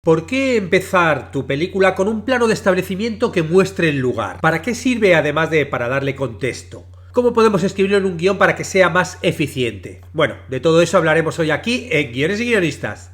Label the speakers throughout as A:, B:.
A: ¿Por qué empezar tu película con un plano de establecimiento que muestre el lugar? ¿Para qué sirve además de para darle contexto? ¿Cómo podemos escribirlo en un guión para que sea más eficiente? Bueno, de todo eso hablaremos hoy aquí en Guiones y Guionistas.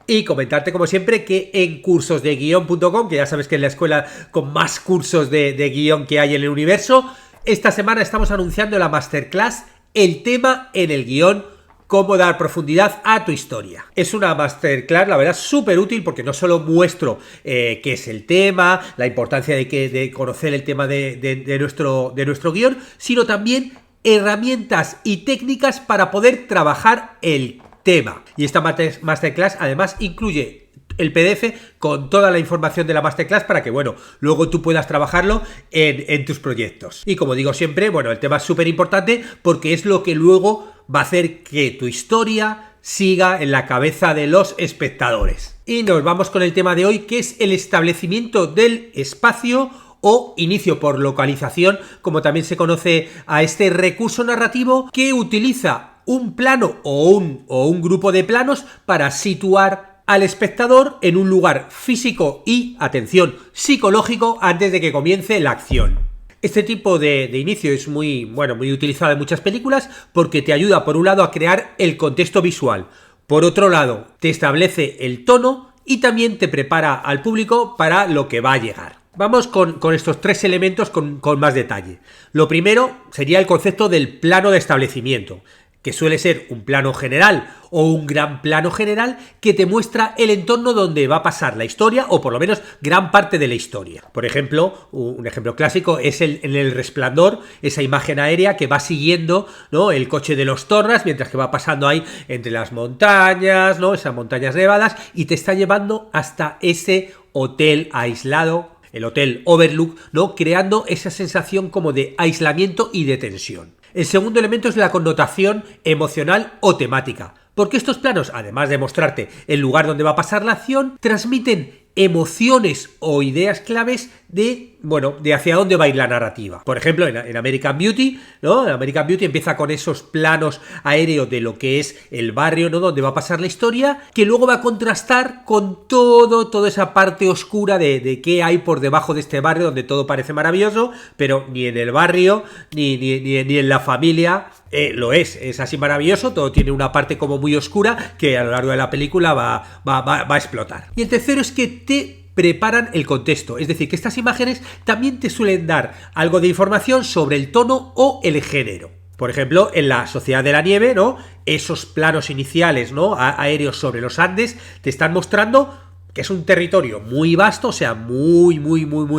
A: Y comentarte como siempre que en cursosdeguion.com, que ya sabes que es la escuela con más cursos de guión que hay en el universo, esta semana estamos anunciando la masterclass El tema en el guión, cómo dar profundidad a tu historia. Es una masterclass, la verdad, súper útil porque no solo muestro qué es el tema, la importancia de conocer el tema de nuestro guión, sino también herramientas y técnicas para poder trabajar el tema. Y esta masterclass además incluye el PDF con toda la información de la masterclass para que, bueno, luego tú puedas trabajarlo en tus proyectos. Y como digo siempre, bueno, el tema es súper importante porque es lo que luego va a hacer que tu historia siga en la cabeza de los espectadores. Y nos vamos con el tema de hoy, que es el establecimiento del espacio o inicio por localización, como también se conoce a este recurso narrativo que utiliza un plano o un grupo de planos para situar al espectador en un lugar físico y, atención, psicológico antes de que comience la acción. Este tipo de inicio es muy utilizado en muchas películas porque te ayuda, por un lado, a crear el contexto visual. Por otro lado, te establece el tono y también te prepara al público para lo que va a llegar. Vamos con estos tres elementos con más detalle. Lo primero sería el concepto del plano de establecimiento, que suele ser un plano general o un gran plano general que te muestra el entorno donde va a pasar la historia, o por lo menos gran parte de la historia. Por ejemplo, un ejemplo clásico es en El Resplandor, esa imagen aérea que va siguiendo, ¿no?, el coche de los Torras mientras que va pasando ahí entre las montañas, ¿no?, esas montañas nevadas, y te está llevando hasta ese hotel aislado, el Hotel Overlook, ¿no?, creando esa sensación como de aislamiento y de tensión. El segundo elemento es la connotación emocional o temática, porque estos planos, además de mostrarte el lugar donde va a pasar la acción, transmiten emociones o ideas claves de hacia dónde va a ir la narrativa. Por ejemplo, en American Beauty, ¿no? En American Beauty empieza con esos planos aéreos de lo que es el barrio, ¿no?, donde va a pasar la historia, que luego va a contrastar con toda esa parte oscura de qué hay por debajo de este barrio, donde todo parece maravilloso, pero ni en el barrio, ni en la familia lo es así maravilloso. Todo tiene una parte como muy oscura que a lo largo de la película va a explotar. Y el tercero es que te preparan el contexto, es decir, que estas imágenes también te suelen dar algo de información sobre el tono o el género. Por ejemplo, en La Sociedad de la Nieve, ¿no?, esos planos iniciales, ¿no?, aéreos sobre los Andes te están mostrando que es un territorio muy vasto, o sea, muy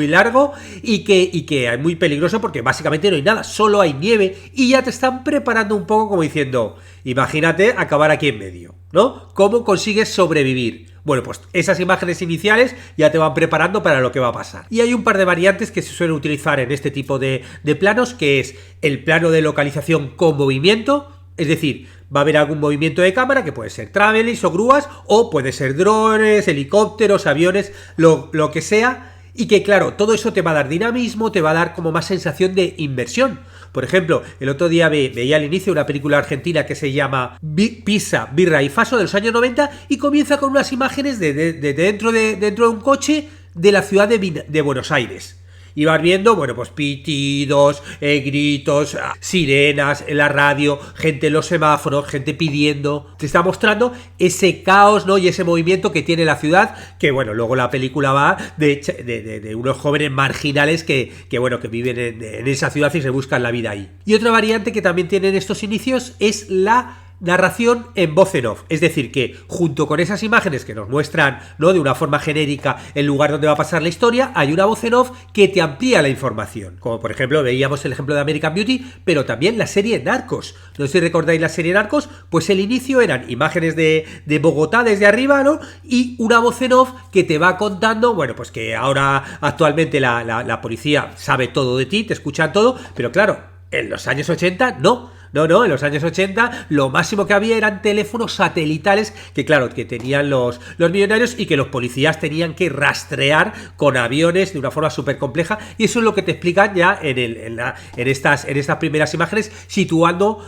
A: largo, y que es muy peligroso porque básicamente no hay nada, solo hay nieve, y ya te están preparando un poco como diciendo, imagínate acabar aquí en medio, ¿no? ¿Cómo consigues sobrevivir? Bueno, pues esas imágenes iniciales ya te van preparando para lo que va a pasar. Y hay un par de variantes que se suelen utilizar en este tipo de planos, que es el plano de localización con movimiento, es decir, va a haber algún movimiento de cámara que puede ser travelers o grúas, o puede ser drones, helicópteros, aviones, lo que sea, y que claro, todo eso te va a dar dinamismo, te va a dar como más sensación de inmersión. Por ejemplo, el otro día veía al inicio una película argentina que se llama Pizza, Birra y Faso, de los años 90, y comienza con unas imágenes de dentro de un coche de la ciudad de Buenos Aires. Y vas viendo, pues pitidos, gritos, sirenas en la radio, gente en los semáforos, gente pidiendo. Te está mostrando ese caos, ¿no?, y ese movimiento que tiene la ciudad, que luego la película va de unos jóvenes marginales que viven en esa ciudad y se buscan la vida ahí. Y otra variante que también tienen estos inicios es la narración en voz en off, es decir, que junto con esas imágenes que nos muestran, ¿no?, de una forma genérica el lugar donde va a pasar la historia, hay una voz en off que te amplía la información, como por ejemplo veíamos el ejemplo de American Beauty, pero también la serie Narcos. No sé si recordáis la serie Narcos, pues el inicio eran imágenes de Bogotá desde arriba, ¿no?, y una voz en off que te va contando, pues que ahora actualmente la policía sabe todo de ti, te escuchan todo, pero claro, en los años 80 no, No, en los años 80 lo máximo que había eran teléfonos satelitales que, claro, que tenían los millonarios y que los policías tenían que rastrear con aviones de una forma súper compleja, y eso es lo que te explican ya en estas primeras imágenes, situando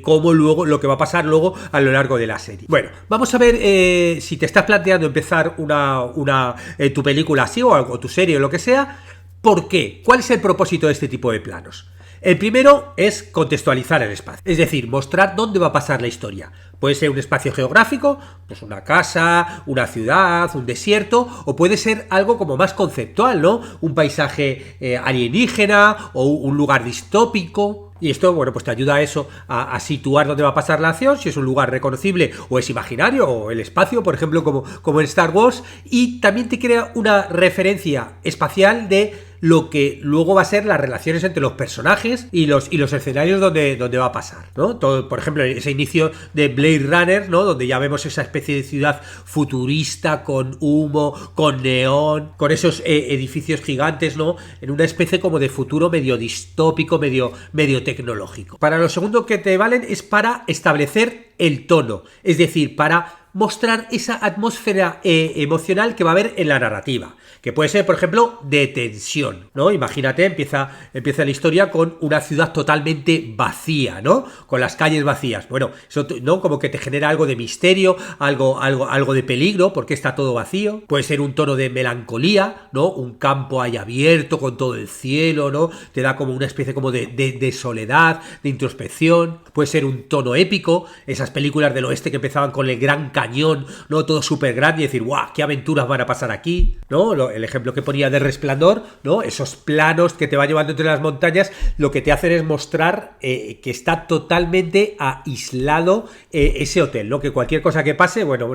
A: cómo luego, lo que va a pasar luego a lo largo de la serie. Bueno, vamos a ver si te estás planteando empezar tu película así o algo, tu serie o lo que sea. ¿Por qué? ¿Cuál es el propósito de este tipo de planos? El primero es contextualizar el espacio, es decir, mostrar dónde va a pasar la historia. Puede ser un espacio geográfico, pues una casa, una ciudad, un desierto, o puede ser algo como más conceptual, ¿no? Un paisaje alienígena o un lugar distópico. Y esto, bueno, pues te ayuda a eso, a situar dónde va a pasar la acción, si es un lugar reconocible o es imaginario, o el espacio, por ejemplo, como en Star Wars, y también te crea una referencia espacial de lo que luego va a ser las relaciones entre los personajes y los escenarios donde va a pasar, ¿no? Todo, por ejemplo, ese inicio de Blade Runner, ¿no? Donde ya vemos esa especie de ciudad futurista con humo, con neón, con esos edificios gigantes, ¿no? En una especie como de futuro medio distópico, medio tecnológico. Para lo segundo que te valen es para establecer el tono, es decir, para mostrar esa atmósfera emocional que va a haber en la narrativa, que puede ser, por ejemplo, de tensión, ¿no? Imagínate, empieza la historia con una ciudad totalmente vacía, ¿no? Con las calles vacías. Bueno, eso, ¿no? Como que te genera algo de misterio, algo de peligro, porque está todo vacío. Puede ser un tono de melancolía, ¿no? Un campo ahí abierto con todo el cielo, ¿no? Te da como una especie como de soledad, de introspección. Puede ser un tono épico, esas películas del oeste que empezaban con el Gran Cañón, ¿no? Todo súper grande y decir, ¡guau! ¿Qué aventuras van a pasar aquí? ¿No? El ejemplo que ponía de Resplandor, ¿no? Esos planos que te va llevando entre las montañas, lo que te hacen es mostrar que está totalmente aislado ese hotel, ¿no? Que cualquier cosa que pase, bueno,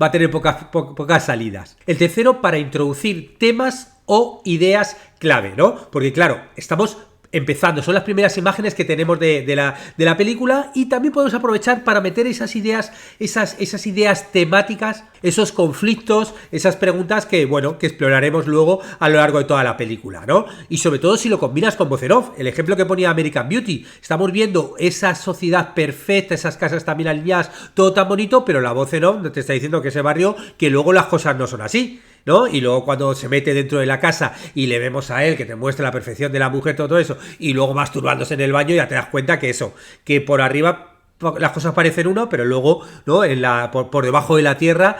A: va a tener pocas salidas. El tercero, para introducir temas o ideas clave, ¿no? Porque claro, estamos empezando, son las primeras imágenes que tenemos de la película, y también podemos aprovechar para meter esas ideas temáticas, esos conflictos, esas preguntas que, bueno, que exploraremos luego a lo largo de toda la película, ¿no? Y sobre todo si lo combinas con voz en off, el ejemplo que ponía American Beauty, estamos viendo esa sociedad perfecta, esas casas también alineadas, todo tan bonito, pero la voz en off te está diciendo que ese barrio, que luego las cosas no son así, ¿no? Y luego cuando se mete dentro de la casa y le vemos a él que te muestra la perfección de la mujer, todo eso, y luego masturbándose en el baño, ya te das cuenta que eso, que por arriba las cosas parecen uno, pero luego, ¿no? Por debajo de la tierra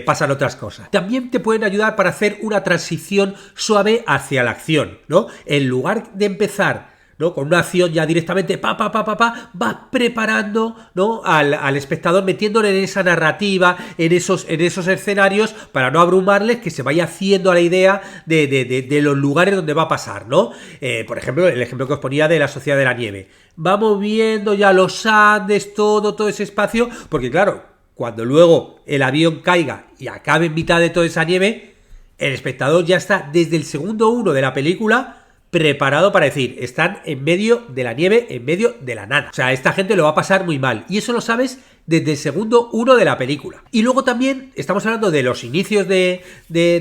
A: pasan otras cosas. También te pueden ayudar para hacer una transición suave hacia la acción, ¿no? En lugar de empezar, ¿no? Con una acción ya directamente va preparando, ¿no? al espectador, metiéndole en esa narrativa, en esos escenarios, para no abrumarles, que se vaya haciendo a la idea de los lugares donde va a pasar, ¿no? Por ejemplo, el ejemplo que os ponía de la Sociedad de la Nieve. Vamos viendo ya los Andes, todo ese espacio, porque claro, cuando luego el avión caiga y acabe en mitad de toda esa nieve, el espectador ya está desde el segundo 1 de la película preparado para decir, están en medio de la nieve, en medio de la nada. O sea, esta gente lo va a pasar muy mal. Y eso lo sabes desde el segundo 1 de la película. Y luego también estamos hablando de los inicios de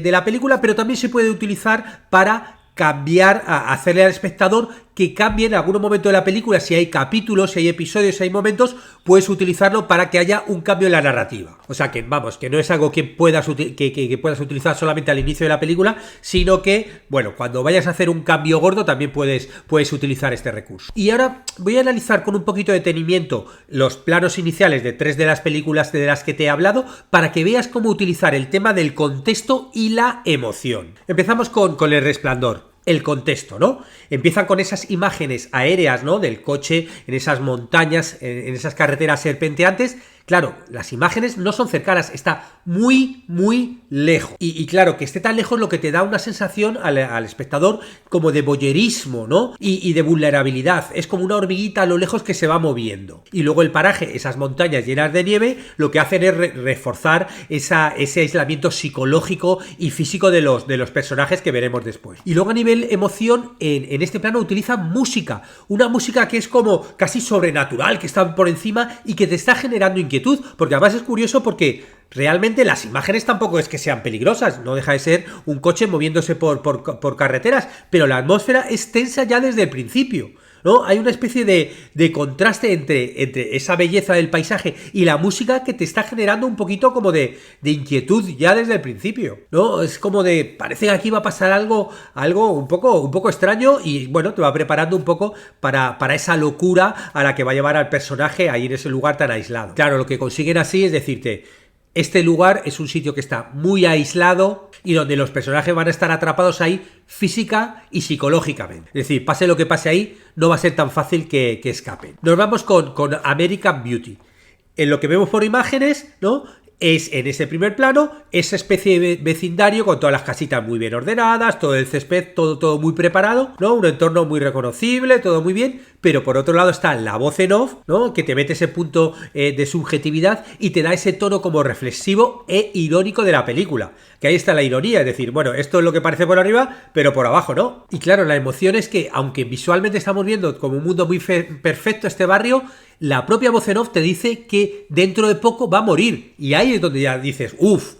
A: la película, pero también se puede utilizar para cambiar, a hacerle al espectador que cambie en algún momento de la película. Si hay capítulos, si hay episodios, si hay momentos, puedes utilizarlo para que haya un cambio en la narrativa. O sea que, vamos, que no es algo que puedas utilizar solamente al inicio de la película, sino que, bueno, cuando vayas a hacer un cambio gordo también puedes utilizar este recurso. Y ahora voy a analizar con un poquito de detenimiento los planos iniciales de 3 de las películas de las que te he hablado, para que veas cómo utilizar el tema del contexto y la emoción. Empezamos con El Resplandor. El contexto, ¿no? Empiezan con esas imágenes aéreas, ¿no? Del coche en esas montañas, en esas carreteras serpenteantes. Claro, las imágenes no son cercanas, está muy, muy lejos. Y claro, que esté tan lejos lo que te da una sensación al espectador como de voyerismo, ¿no? Y de vulnerabilidad. Es como una hormiguita a lo lejos que se va moviendo. Y luego el paraje, esas montañas llenas de nieve, lo que hacen es reforzar ese aislamiento psicológico y físico de los personajes que veremos después. Y luego a nivel emoción, en este plano utilizan música. Una música que es como casi sobrenatural, que está por encima y que te está generando inquietud. Porque además es curioso porque realmente las imágenes tampoco es que sean peligrosas, no deja de ser un coche moviéndose por carreteras, pero la atmósfera es tensa ya desde el principio. ¿no? Hay una especie de contraste entre esa belleza del paisaje y la música que te está generando un poquito como de inquietud ya desde el principio, ¿no? Es como de, parece que aquí va a pasar algo un poco extraño y bueno, te va preparando un poco para esa locura a la que va a llevar al personaje a ir a ese lugar tan aislado. Claro, lo que consiguen así es decirte, este lugar es un sitio que está muy aislado y donde los personajes van a estar atrapados ahí física y psicológicamente. Es decir, pase lo que pase ahí, no va a ser tan fácil que escapen. Nos vamos con American Beauty. En lo que vemos por imágenes, ¿no? Es en ese primer plano esa especie de vecindario con todas las casitas muy bien ordenadas, todo el césped, todo muy preparado, ¿no? Un entorno muy reconocible, todo muy bien, pero por otro lado está la voz en off, ¿no? Que te mete ese punto de subjetividad y te da ese tono como reflexivo e irónico de la película. Que ahí está la ironía, es decir, bueno, esto es lo que parece por arriba, pero por abajo no. Y claro, la emoción es que, aunque visualmente estamos viendo como un mundo muy perfecto este barrio, la propia voz en off te dice que dentro de poco va a morir. Y ahí es donde ya dices, uff,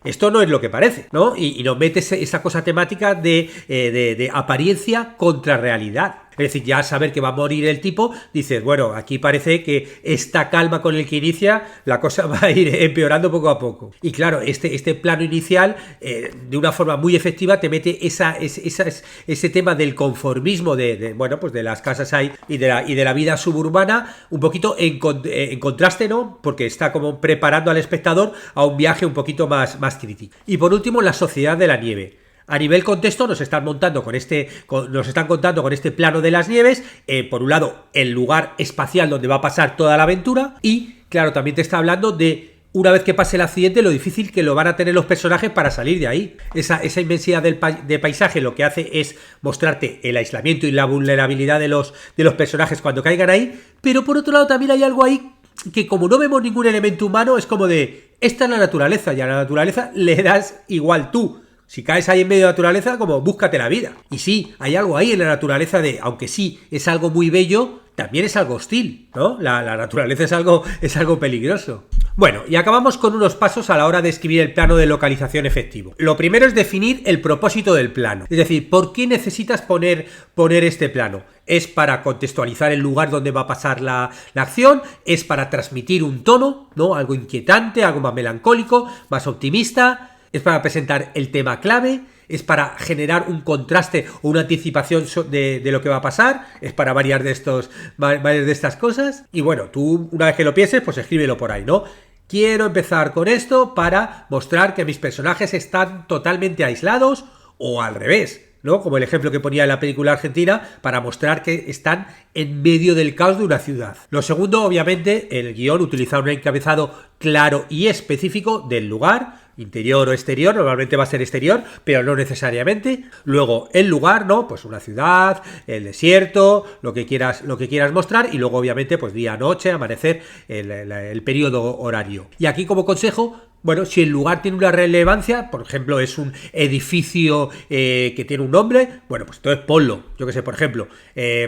A: esto no es lo que parece, ¿no? Y nos metes esa cosa temática de apariencia contra realidad. Es decir, ya saber que va a morir el tipo, dices, bueno, aquí parece que esta calma con el que inicia, la cosa va a ir empeorando poco a poco. Y claro, este plano inicial, de una forma muy efectiva, te mete ese tema del conformismo bueno, pues de las casas ahí y de la vida suburbana, un poquito en contraste, ¿no? Porque está como preparando al espectador a un viaje un poquito más crítico. Y por último, la sociedad de la nieve. A nivel contexto nos están contando con este plano de las nieves, por un lado el lugar espacial donde va a pasar toda la aventura y claro, también te está hablando de una vez que pase el accidente lo difícil que lo van a tener los personajes para salir de ahí. Esa inmensidad de paisaje lo que hace es mostrarte el aislamiento y la vulnerabilidad de los personajes cuando caigan ahí, pero por otro lado también hay algo ahí que como no vemos ningún elemento humano es como de, esta es la naturaleza y a la naturaleza le das igual tú. Si caes ahí en medio de la naturaleza, como búscate la vida. Y sí, hay algo ahí en la naturaleza aunque sí es algo muy bello, también es algo hostil, ¿no? La naturaleza es algo peligroso. Bueno, y acabamos con unos pasos a la hora de escribir el plano de localización efectivo. Lo primero es definir el propósito del plano. Es decir, ¿por qué necesitas poner este plano? ¿Es para contextualizar el lugar donde va a pasar la acción? ¿Es para transmitir un tono, ¿no? Algo inquietante, algo más melancólico, más optimista? ¿Es para presentar el tema clave? ¿Es para generar un contraste o una anticipación de lo que va a pasar? ¿Es para varias de estas cosas? Y bueno, tú una vez que lo pienses, pues escríbelo por ahí, ¿no? Quiero empezar con esto para mostrar que mis personajes están totalmente aislados o al revés, ¿no? Como el ejemplo que ponía en la película argentina, para mostrar que están en medio del caos de una ciudad. Lo segundo, obviamente, el guión utiliza un encabezado claro y específico del lugar, interior o exterior, normalmente va a ser exterior, pero no necesariamente. Luego el lugar, ¿no? Pues una ciudad, el desierto, lo que quieras mostrar, y luego obviamente pues día, noche, amanecer, el periodo horario. Y aquí como consejo, bueno, si el lugar tiene una relevancia, por ejemplo, es un edificio que tiene un nombre, bueno, pues entonces ponlo. Yo que sé, por ejemplo,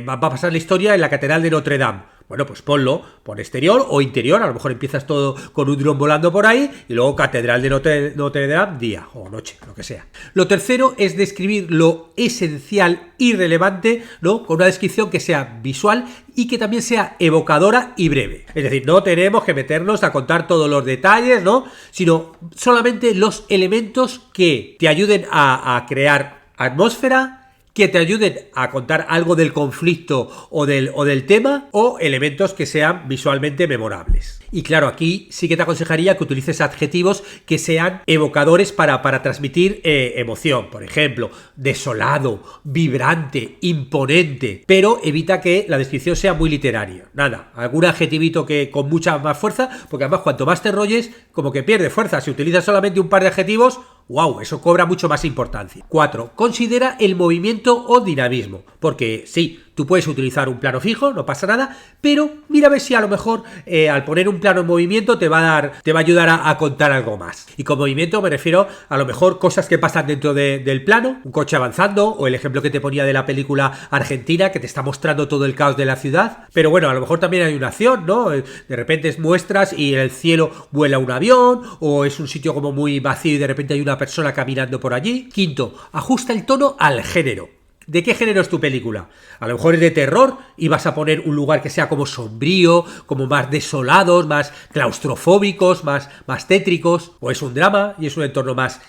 A: va a pasar la historia en la Catedral de Notre Dame. Bueno, pues ponlo, pon exterior o interior, a lo mejor empiezas todo con un dron volando por ahí y luego Catedral de Notre Dame, día o noche, lo que sea. Lo tercero es describir lo esencial y relevante, ¿no? Con una descripción que sea visual y que también sea evocadora y breve. Es decir, no tenemos que meternos a contar todos los detalles, ¿no? Sino solamente los elementos que te ayuden a crear atmósfera, que te ayuden a contar algo del conflicto o del tema, o elementos que sean visualmente memorables. Y claro, aquí sí que te aconsejaría que utilices adjetivos que sean evocadores para transmitir emoción. Por ejemplo, desolado, vibrante, imponente, pero evita que la descripción sea muy literaria. Nada, algún adjetivito que con mucha más fuerza, porque además cuanto más te enrolles, como que pierde fuerza. Si utilizas solamente un par de adjetivos, ¡wow! Eso cobra mucho más importancia. 4. Considera el movimiento o dinamismo. Porque sí, tú puedes utilizar un plano fijo, no pasa nada, pero mira a ver si a lo mejor al poner un plano en movimiento te va a ayudar a contar algo más. Y con movimiento me refiero a lo mejor cosas que pasan dentro del plano, un coche avanzando, o el ejemplo que te ponía de la película argentina, que te está mostrando todo el caos de la ciudad. Pero bueno, a lo mejor también hay una acción, ¿no? De repente muestras y en el cielo vuela un avión, o es un sitio como muy vacío y de repente hay una persona caminando por allí. 5. Ajusta el tono al género. ¿De qué género es tu película? A lo mejor es de terror y vas a poner un lugar que sea como sombrío, como más desolados, más claustrofóbicos, más tétricos. O es un drama y es un entorno más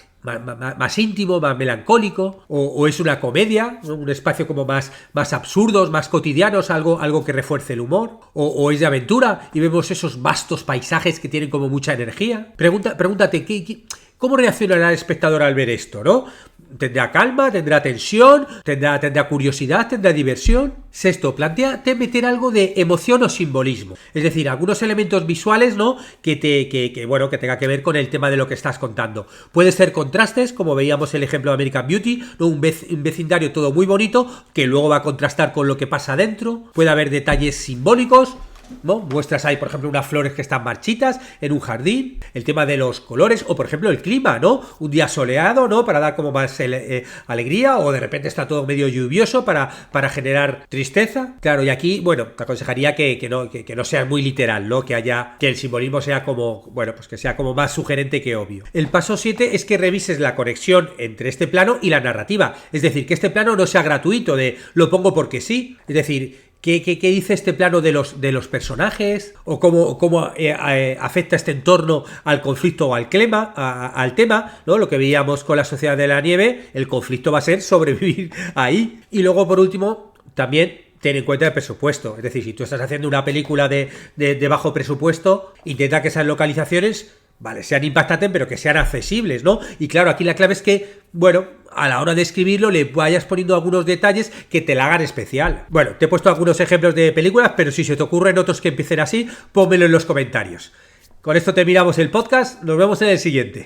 A: íntimo, más melancólico, o es una comedia, ¿no? Un espacio como más absurdos, más cotidianos, algo que refuerce el humor, o es de aventura y vemos esos vastos paisajes que tienen como mucha energía. Pregúntate, ¿cómo reaccionará el espectador al ver esto, no? ¿Tendrá calma? ¿Tendrá tensión? ¿Tendrá curiosidad? ¿Tendrá diversión? Sexto, plantéate meter algo de emoción o simbolismo. Es decir, algunos elementos visuales, ¿no? Que tenga que ver con el tema de lo que estás contando. Puede ser contrastes, como veíamos el ejemplo de American Beauty, ¿no? Un vecindario todo muy bonito, que luego va a contrastar con lo que pasa dentro. Puede haber detalles simbólicos, ¿no? Muestras ahí, por ejemplo, unas flores que están marchitas en un jardín, el tema de los colores, o por ejemplo el clima, ¿no? Un día soleado, ¿no? Para dar como más alegría, o de repente está todo medio lluvioso para generar tristeza. Claro, y aquí, bueno, te aconsejaría que no sea muy literal, ¿no? Que el simbolismo sea como, bueno, pues que sea como más sugerente que obvio. El paso 7 es que revises la conexión entre este plano y la narrativa. Es decir, que este plano no sea gratuito de lo pongo porque sí. Es decir, ¿qué dice este plano de los personajes? ¿O cómo afecta este entorno al conflicto o al tema? ¿No? Lo que veíamos con la Sociedad de la Nieve, el conflicto va a ser sobrevivir ahí. Y luego, por último, también ten en cuenta el presupuesto. Es decir, si tú estás haciendo una película de bajo presupuesto, intenta que esas localizaciones, vale, sean impactantes, pero que sean accesibles, ¿no? Y claro, aquí la clave es que, bueno, a la hora de escribirlo le vayas poniendo algunos detalles que te la hagan especial. Bueno, te he puesto algunos ejemplos de películas, pero si se te ocurren otros que empiecen así, pónmelo en los comentarios. Con esto terminamos el podcast, nos vemos en el siguiente.